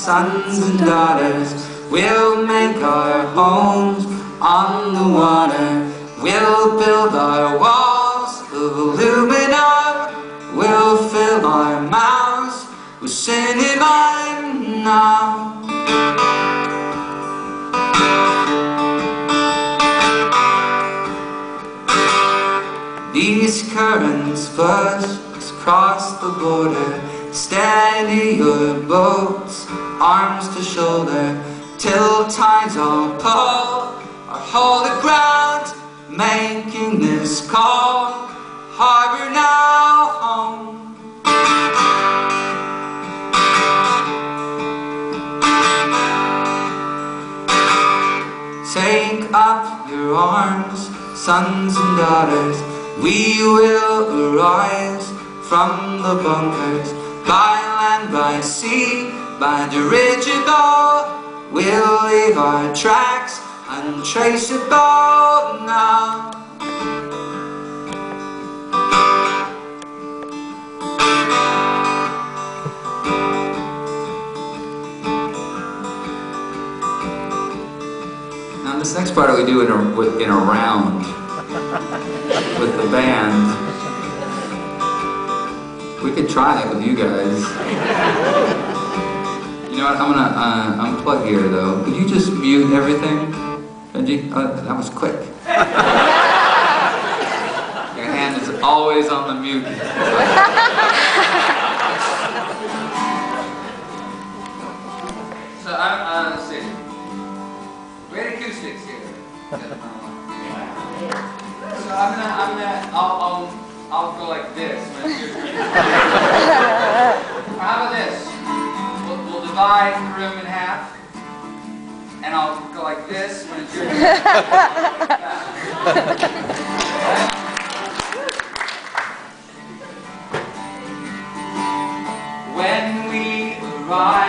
sons and daughters. We'll make our homes on the water. We'll build our walls of aluminum. We'll fill our mouths with cinnamon now. These currents first cross the border. Steady your boats, arms to shoulder, till tides all pull or hold the ground, making this call, harbor now home. Take up your arms, sons and daughters. We will arise from the bunkers, by land, by sea, by dirigible. We'll leave our tracks untraceable now. Now this next part we do in a round with the band. We could try it with you guys. You know what, I'm gonna unplug here though. Could you just mute everything, Benji? That was quick. Your hand is always on the mute. So let's see. Great acoustics here. So I'll go like this. How about this? We'll divide the room in half, and I'll go like this when it's your turn. When we arrive